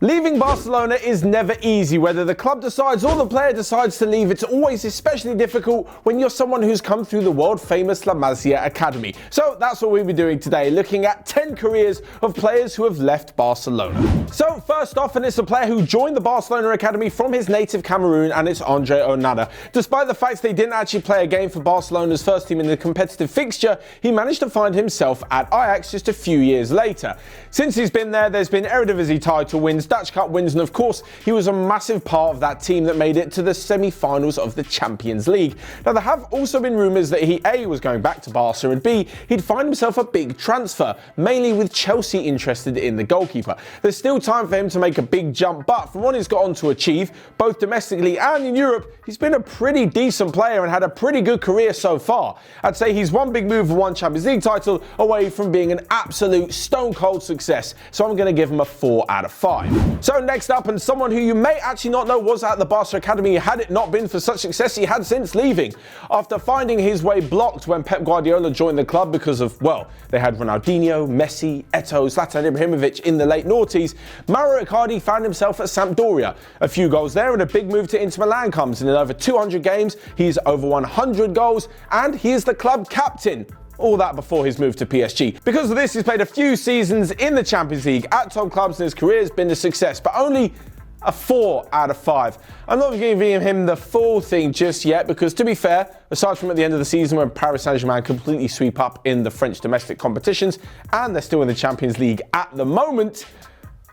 Leaving Barcelona is never easy. Whether the club decides or the player decides to leave, it's always especially difficult when you're someone who's come through the world-famous La Masia Academy. So that's what we'll be doing today, looking at 10 careers of players who have left Barcelona. So first off, and it's a player who joined the Barcelona Academy from his native Cameroon, and it's Andre Onana. Despite the fact that he didn't actually play a game for Barcelona's first team in the competitive fixture, he managed to find himself at Ajax just a few years later. Since he's been there, there's been Eredivisie title wins, Dutch Cup wins, and of course, he was a massive part of that team that made it to the semi-finals of the Champions League. Now, there have also been rumours that he A, was going back to Barca, and B, he'd find himself a big transfer, mainly with Chelsea interested in the goalkeeper. There's still time for him to make a big jump, but from what he's got on to achieve, both domestically and in Europe, he's been a pretty decent player and had a pretty good career so far. I'd say he's one big move and one Champions League title away from being an absolute stone-cold success, so I'm going to give him a 4 out of 5. So next up, and someone who you may actually not know was at the Barca Academy had it not been for such success he had since leaving. After finding his way blocked when Pep Guardiola joined the club because of, well, they had Ronaldinho, Messi, Eto'o, Zlatan Ibrahimovic in the late noughties, Mauro Icardi found himself at Sampdoria. A few goals there and a big move to Inter Milan comes, and in over 200 games, he's over 100 goals, and he is the club captain. All that before his move to PSG. Because of this, he's played a few seasons in the Champions League at top clubs, and his career has been a success, but only a 4 out of 5. I'm not giving him the full thing just yet because, to be fair, aside from at the end of the season when Paris Saint-Germain completely sweep up in the French domestic competitions, and they're still in the Champions League at the moment,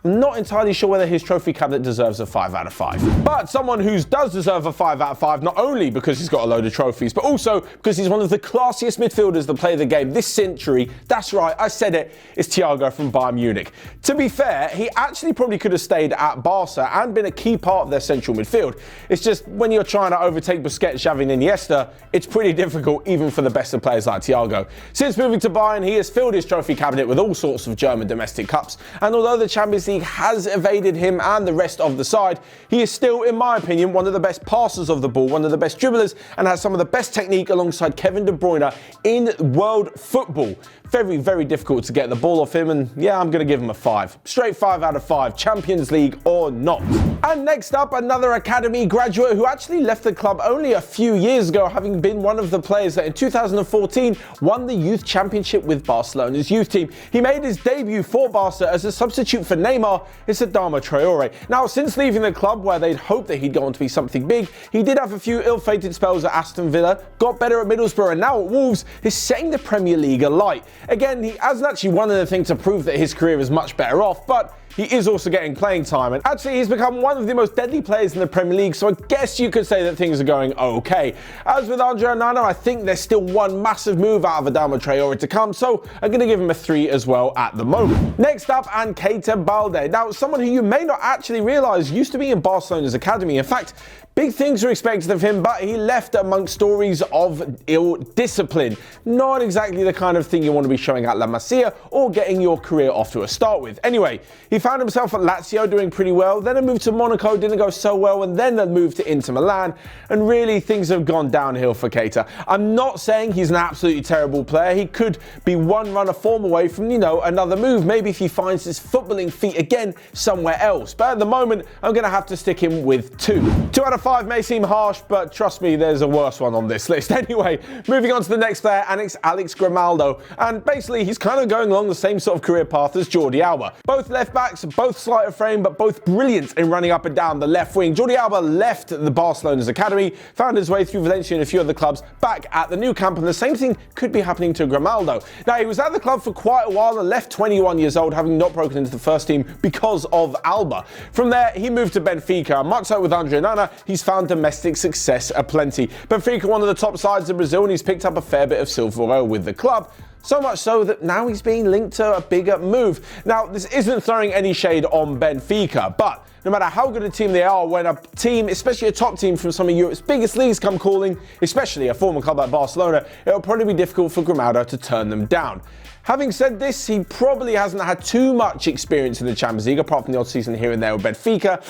I'm not entirely sure whether his trophy cabinet deserves a 5 out of 5. But someone who does deserve a 5 out of 5, not only because he's got a load of trophies, but also because he's one of the classiest midfielders that play the game this century. That's right, I said it, it's Tiago from Bayern Munich. To be fair, he actually probably could have stayed at Barca and been a key part of their central midfield. It's just when you're trying to overtake Busquets, Xavi and Iniesta, it's pretty difficult even for the best of players like Tiago. Since moving to Bayern, he has filled his trophy cabinet with all sorts of German domestic cups, and although the Champions League has evaded him and the rest of the side, he is still, in my opinion, one of the best passers of the ball, one of the best dribblers, and has some of the best technique alongside Kevin De Bruyne in world football. Very, very difficult to get the ball off him, and yeah, I'm going to give him a 5. Straight 5 out of 5, Champions League or not. And next up, another academy graduate who actually left the club only a few years ago, having been one of the players that in 2014 won the youth championship with Barcelona's youth team. He made his debut for Barca as a substitute for Neymar. It's Dhama. Now, since leaving the club where they'd hoped that he'd go on to be something big, he did have a few ill-fated spells at Aston Villa, got better at Middlesbrough, and now at Wolves, he's setting the Premier League alight. Again, he hasn't actually won anything to prove that his career is much better off, but he is also getting playing time, and actually he's become one of the most deadly players in the Premier League, so I guess you could say that things are going okay. As with Andre Onana, I think there's still one massive move out of Adama Traore to come, so I'm going to give him a 3 as well at the moment. Next up, and Keita Balde. Now, someone who you may not actually realise used to be in Barcelona's academy. In fact, big things were expected of him, but he left amongst stories of ill discipline. Not exactly the kind of thing you want to be showing at La Masia or getting your career off to a start with. Anyway, he found himself at Lazio doing pretty well, then a move to Monaco didn't go so well, and then a move to Inter Milan, and really things have gone downhill for Keita. I'm not saying he's an absolutely terrible player. He could be one run of form away from, another move, maybe if he finds his footballing feet again somewhere else. But at the moment, I'm going to have to stick him with 2. 2 out of 5 may seem harsh, but trust me, there's a worse one on this list. Anyway, moving on to the next player, and it's Alex Grimaldo. And basically, he's kind of going along the same sort of career path as Jordi Alba. Both left backs, both slight of frame, but both brilliant in running up and down the left wing. Jordi Alba left the Barcelona's academy, found his way through Valencia and a few other clubs, back at the new camp, and the same thing could be happening to Grimaldo. Now, he was at the club for quite a while and left 21 years old, having not broken into the first team because of Alba. From there, he moved to Benfica, and much like with Andre Onana, he's found domestic success aplenty. Benfica, one of the top sides in Brazil, and he's picked up a fair bit of silverware with the club. So much so that now he's being linked to a bigger move. Now, this isn't throwing any shade on Benfica, but no matter how good a team they are, when a team, especially a top team from some of Europe's biggest leagues, come calling, especially a former club like Barcelona, it'll probably be difficult for Grimaldo to turn them down. Having said this, he probably hasn't had too much experience in the Champions League, apart from the odd season here and there with Benfica,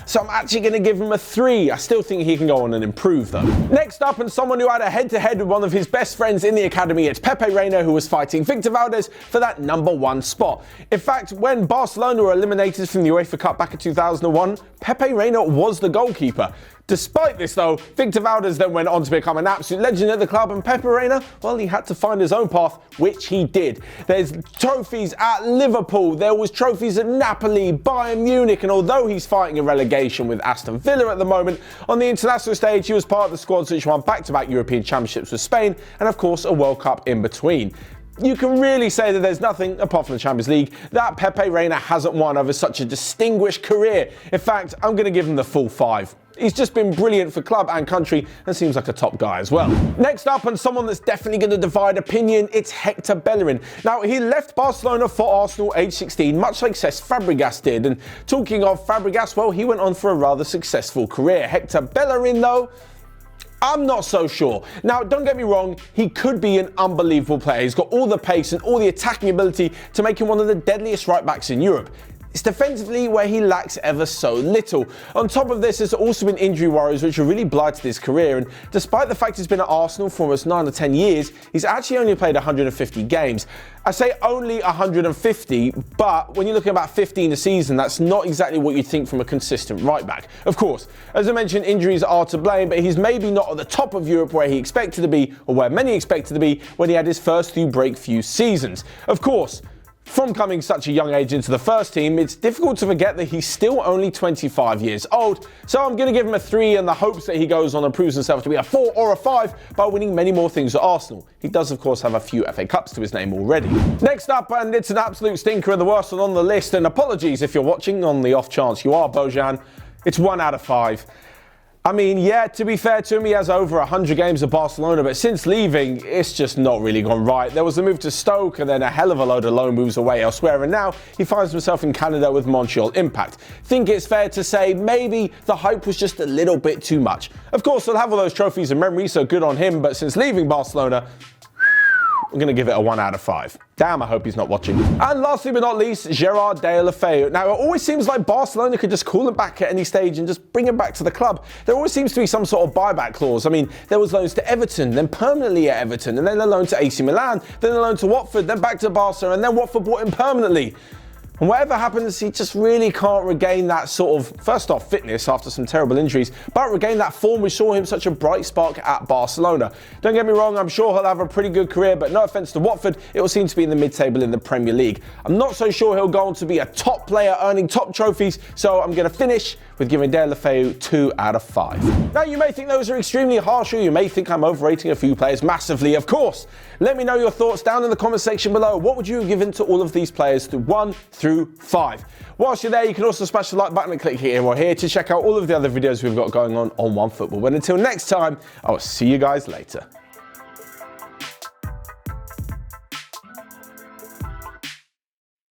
so I'm actually going to give him a 3. I still think he can go on and improve though. Next up, and someone who had a head-to-head with one of his best friends in the academy, it's Pepe Reina, who was fighting Victor Valdez for that #1 spot. In fact, when Barcelona were eliminated from the UEFA Cup back in 2001, Pepe Reina was the goalkeeper. Despite this though, Victor Valdez then went on to become an absolute legend at the club, and Pepe Reina, well, he had to find his own path, which he did. There's trophies at Liverpool, there was trophies at Napoli, Bayern Munich, and although he's fighting a relegation with Aston Villa at the moment, on the international stage he was part of the squads which won back-to-back European Championships with Spain, and of course a World Cup in between. You can really say that there's nothing, apart from the Champions League, that Pepe Reina hasn't won over such a distinguished career. In fact, I'm going to give him the full 5. He's just been brilliant for club and country and seems like a top guy as well. Next up, and someone that's definitely going to divide opinion, it's Hector Bellerin. Now, he left Barcelona for Arsenal age 16, much like Cesc Fabregas did. And talking of Fabregas, well, he went on for a rather successful career. Hector Bellerin, though, I'm not so sure. Now, don't get me wrong, he could be an unbelievable player. He's got all the pace and all the attacking ability to make him one of the deadliest right-backs in Europe. It's defensively where he lacks ever so little. On top of this, there's also been injury worries which have really blighted his career, and despite the fact he's been at Arsenal for almost 9 or 10 years, he's actually only played 150 games. I say only 150, but when you're looking at about 15 a season, that's not exactly what you'd think from a consistent right-back. Of course, as I mentioned, injuries are to blame, but he's maybe not at the top of Europe where he expected to be, or where many expected to be, when he had his first few seasons. Of course, from coming such a young age into the first team, it's difficult to forget that he's still only 25 years old. So I'm going to give him a 3 in the hopes that he goes on and proves himself to be a 4 or a 5 by winning many more things at Arsenal. He does, of course, have a few FA Cups to his name already. Next up, and it's an absolute stinker and the worst one on the list, and apologies if you're watching on the off chance you are, Bojan, it's 1 out of 5. I mean, yeah, to be fair to him, he has over 100 games at Barcelona, but since leaving, it's just not really gone right. There was the move to Stoke and then a hell of a load of loan moves away elsewhere, and now he finds himself in Canada with Montreal Impact. Think it's fair to say maybe the hype was just a little bit too much. Of course, he'll have all those trophies and memories, so good on him, but since leaving Barcelona, I'm going to give it a 1 out of 5. Damn, I hope he's not watching. And lastly but not least, Gerard Deulofeu. Now, it always seems like Barcelona could just call him back at any stage and just bring him back to the club. There always seems to be some sort of buyback clause. I mean, there was loans to Everton, then permanently at Everton, and then a loan to AC Milan, then a loan to Watford, then back to Barca, and then Watford bought him permanently. And whatever happens, he just really can't regain that sort of, first off, fitness after some terrible injuries, but regain that form which saw him such a bright spark at Barcelona. Don't get me wrong, I'm sure he'll have a pretty good career, but no offence to Watford, it will seem to be in the mid-table in the Premier League. I'm not so sure he'll go on to be a top player earning top trophies, so I'm going to finish with giving Deulofeu 2 out of 5. Now, you may think those are extremely harsh, or you may think I'm overrating a few players massively, of course. Let me know your thoughts down in the comment section below. What would you have given to all of these players through 1 through 5? Whilst you're there, you can also smash the like button and click here or here to check out all of the other videos we've got going on Onefootball. But until next time, I'll see you guys later.